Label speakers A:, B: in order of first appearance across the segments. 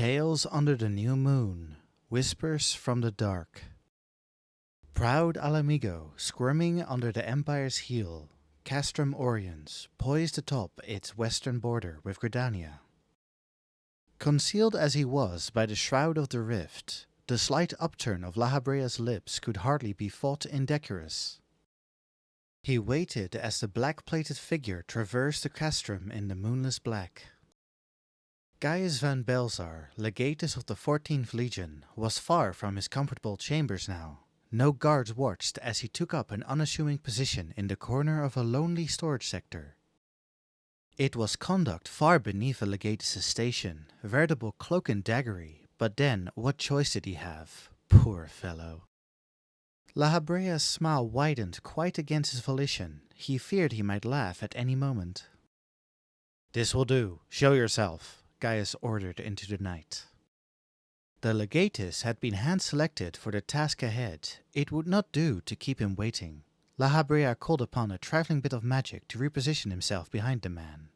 A: Tales under the new moon, whispers from the dark. Proud Alamigo, squirming under the Empire's heel, Castrum Oriens, poised atop its western border with Gridania. Concealed as he was by the shroud of the rift, the slight upturn of Lahabrea's lips could hardly be thought indecorous. He waited as the black-plated figure traversed the castrum in the moonless black. Gaius van Belzar, legatus of the 14th Legion, was far from his comfortable chambers now. No guards watched as he took up an unassuming position in the corner of a lonely storage sector. It was conduct far beneath a legatus' station, veritable cloak and daggery, but then what choice did he have? Poor fellow. Lahabrea's smile widened quite against his volition. He feared he might laugh at any moment. "This will do. Show yourself," Gaius ordered into the night. The legatus had been hand-selected for the task ahead. It would not do to keep him waiting. Lahabrea called upon a trifling bit of magic to reposition himself behind the man.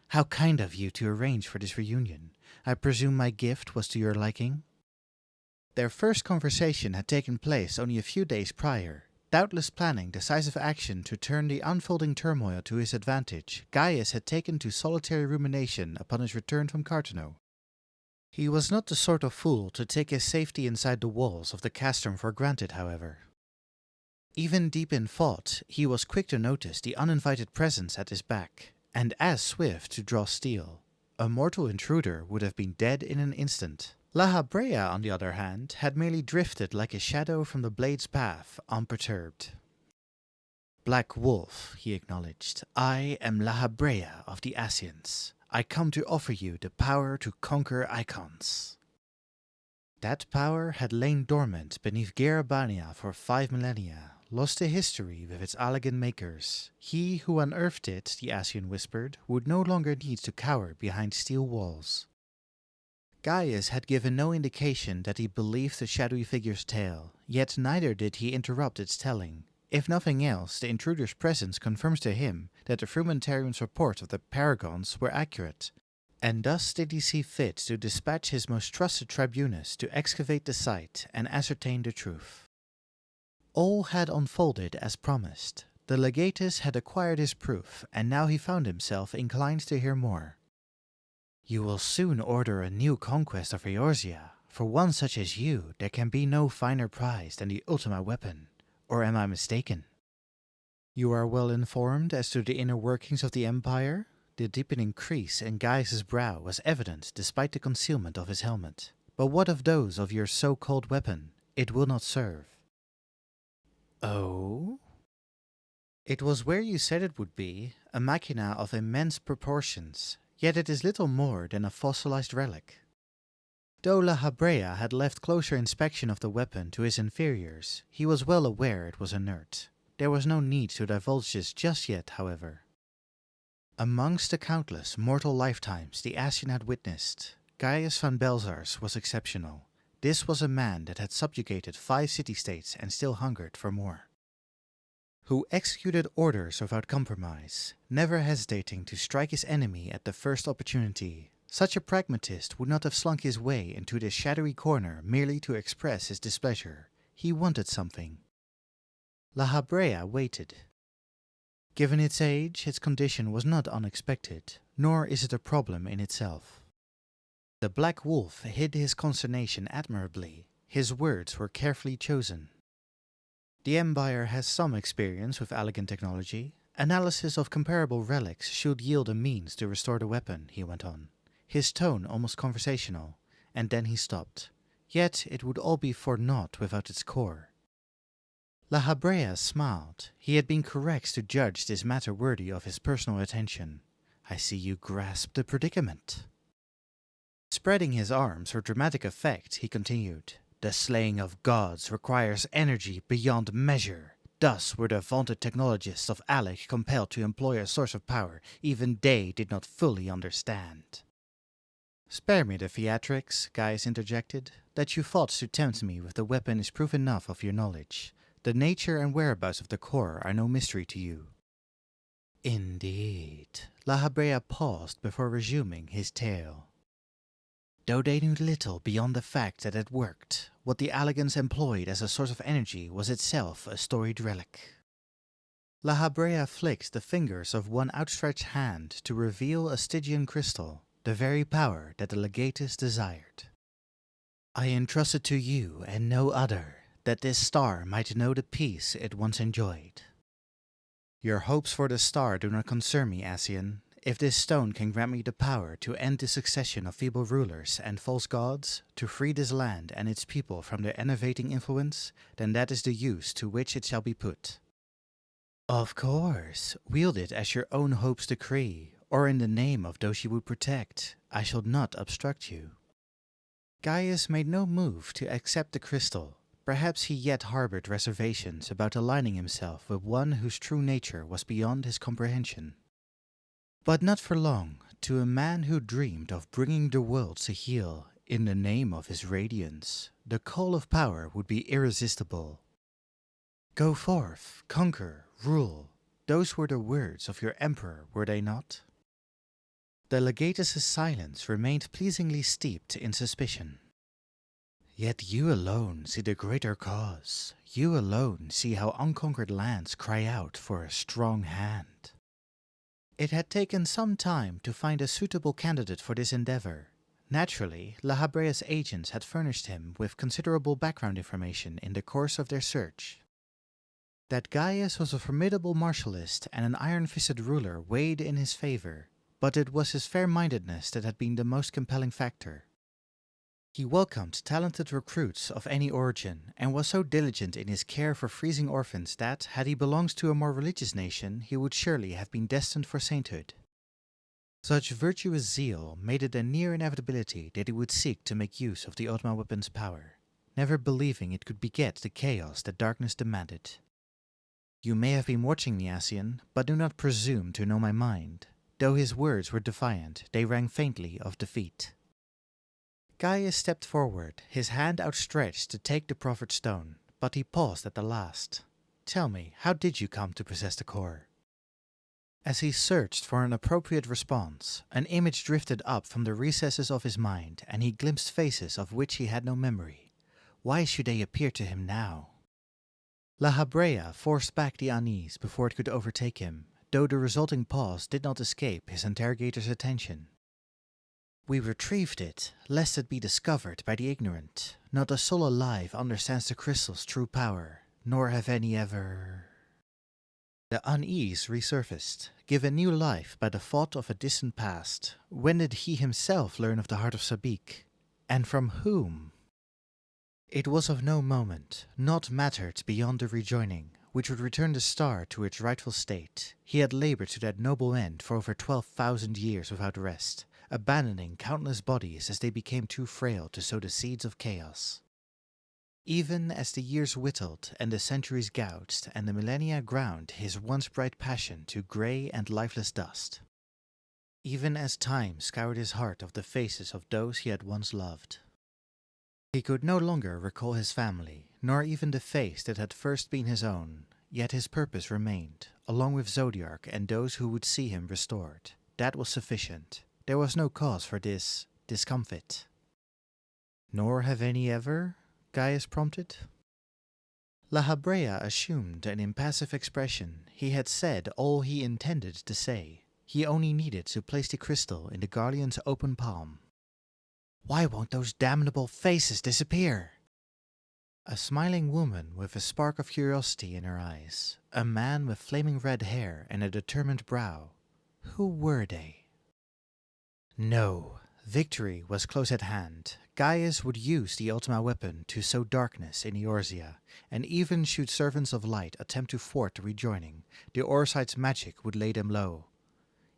A: "How kind of you to arrange for this reunion. I presume my gift was to your liking?" Their first conversation had taken place only a few days prior. Doubtless planning decisive action to turn the unfolding turmoil to his advantage, Gaius had taken to solitary rumination upon his return from Cartano. He was not the sort of fool to take his safety inside the walls of the castrum for granted, however. Even deep in thought, he was quick to notice the uninvited presence at his back, and as swift to draw steel. A mortal intruder would have been dead in an instant. Lahabrea, on the other hand, had merely drifted like a shadow from the blade's path, unperturbed. "Black Wolf," he acknowledged, "I am Lahabrea of the Asians. I come to offer you the power to conquer icons." That power had lain dormant beneath Garabania for 5 millennia, lost to history with its Allagan makers. He who unearthed it, the Asian whispered, would no longer need to cower behind steel walls. Gaius had given no indication that he believed the shadowy figure's tale, yet neither did he interrupt its telling. If nothing else, the intruder's presence confirms to him that the Frumentarian's report of the Paragons were accurate, and thus did he see fit to dispatch his most trusted tribunus to excavate the site and ascertain the truth. All had unfolded as promised. The legatus had acquired his proof, and now he found himself inclined to hear more. "You will soon order a new conquest of Eorzea. For one such as you, there can be no finer prize than the Ultima weapon. Or am I mistaken?" "You are well informed as to the inner workings of the Empire?" The deepening crease in Gaius's brow was evident despite the concealment of his helmet. "But what of those of your so-called weapon? It will not serve." "Oh?" "It was where you said it would be, a machina of immense proportions. Yet it is little more than a fossilized relic." Though Lahabrea had left closer inspection of the weapon to his inferiors, he was well aware it was inert. There was no need to divulge this just yet, however. Amongst the countless mortal lifetimes the Asian had witnessed, Gaius van Belzar's was exceptional. This was a man that had subjugated 5 city-states and still hungered for more. Who executed orders without compromise, never hesitating to strike his enemy at the first opportunity. Such a pragmatist would not have slunk his way into this shadowy corner merely to express his displeasure. He wanted something. Lahabrea waited. Given its age, its condition was not unexpected, nor is it a problem in itself. The Black Wolf hid his consternation admirably. His words were carefully chosen. "The Empire has some experience with Allagan technology. Analysis of comparable relics should yield a means to restore the weapon," he went on, his tone almost conversational, and then he stopped. "Yet it would all be for naught without its core." Lahabrea smiled. He had been correct to judge this matter worthy of his personal attention. "I see you grasp the predicament." Spreading his arms for dramatic effect, he continued. "The slaying of gods requires energy beyond measure. Thus were the vaunted technologists of Alec compelled to employ a source of power even they did not fully understand." "Spare me the theatrics," Gaius interjected. "That you thought to tempt me with the weapon is proof enough of your knowledge. The nature and whereabouts of the core are no mystery to you." "Indeed." Lahabrea paused before resuming his tale. Though they knew little beyond the fact that it worked, what the Allegans employed as a source of energy was itself a storied relic. Lahabrea flicked the fingers of one outstretched hand to reveal a Stygian crystal, the very power that the legatus desired. I entrust it to you and no other, that this star might know the peace it once enjoyed. Your hopes for the star do not concern me, Asian. If this stone can grant me the power to end the succession of feeble rulers and false gods, to free this land and its people from their enervating influence, then that is the use to which it shall be put. Of course, wield it as your own hopes decree, or in the name of those you would protect. I shall not obstruct you. Gaius made no move to accept the crystal. Perhaps he yet harbored reservations about aligning himself with one whose true nature was beyond his comprehension. But not for long, to a man who dreamed of bringing the world to heel in the name of his radiance, the call of power would be irresistible. Go forth, conquer, rule. Those were the words of your emperor, were they not? The legatus's silence remained pleasingly steeped in suspicion. Yet you alone see the greater cause. You alone see how unconquered lands cry out for a strong hand. It had taken some time to find a suitable candidate for this endeavor. Naturally, Lahabrea's agents had furnished him with considerable background information in the course of their search. That Gaius was a formidable martialist and an iron-fisted ruler weighed in his favor, but it was his fair-mindedness that had been the most compelling factor. He welcomed talented recruits of any origin, and was so diligent in his care for freezing orphans that, had he belonged to a more religious nation, he would surely have been destined for sainthood. Such virtuous zeal made it a near inevitability that he would seek to make use of the Ottoman weapon's power, never believing it could beget the chaos that darkness demanded. You may have been watching me, Asian, but do not presume to know my mind. Though his words were defiant, they rang faintly of defeat. Gaius stepped forward, his hand outstretched to take the proffered stone, but he paused at the last. Tell me, how did you come to possess the core? As he searched for an appropriate response, an image drifted up from the recesses of his mind, and he glimpsed faces of which he had no memory. Why should they appear to him now? Lahabrea forced back the unease before it could overtake him, though the resulting pause did not escape his interrogator's attention. We retrieved it, lest it be discovered by the ignorant. Not a soul alive understands the crystal's true power, nor have any ever... The unease resurfaced, given new life by the thought of a distant past. When did he himself learn of the heart of Sabik? And from whom? It was of no moment, naught mattered beyond the rejoining, which would return the star to its rightful state. He had labored to that noble end for over 12,000 years without rest, abandoning countless bodies as they became too frail to sow the seeds of chaos. Even as the years whittled and the centuries gouged and the millennia ground his once bright passion to grey and lifeless dust. Even as time scoured his heart of the faces of those he had once loved. He could no longer recall his family, nor even the face that had first been his own, yet his purpose remained, along with Zodiark and those who would see him restored. That was sufficient. There was no cause for this discomfit. Nor have any ever? Gaius prompted. Lahabrea assumed an impassive expression. He had said all he intended to say. He only needed to place the crystal in the Guardian's open palm. Why won't those damnable faces disappear? A smiling woman with a spark of curiosity in her eyes. A man with flaming red hair and a determined brow. Who were they? No. Victory was close at hand. Gaius would use the Ultima weapon to sow darkness in Eorzea, and even should servants of light attempt to thwart the rejoining, the Orsites' magic would lay them low.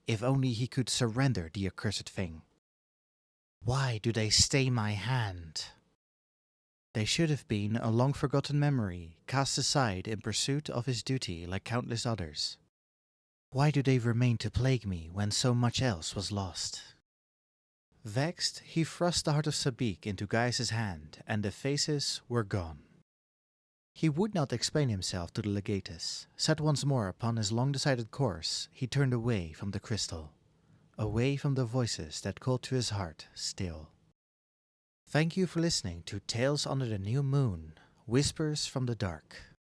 A: If only he could surrender the accursed thing. Why do they stay my hand? They should have been a long-forgotten memory, cast aside in pursuit of his duty like countless others. Why do they remain to plague me when so much else was lost? Vexed, he thrust the heart of Sabik into Gaius's hand, and the faces were gone. He would not explain himself to the legatus. Set once more upon his long-decided course, he turned away from the crystal, away from the voices that called to his heart still. Thank you for listening to Tales Under the New Moon, Whispers from the Dark.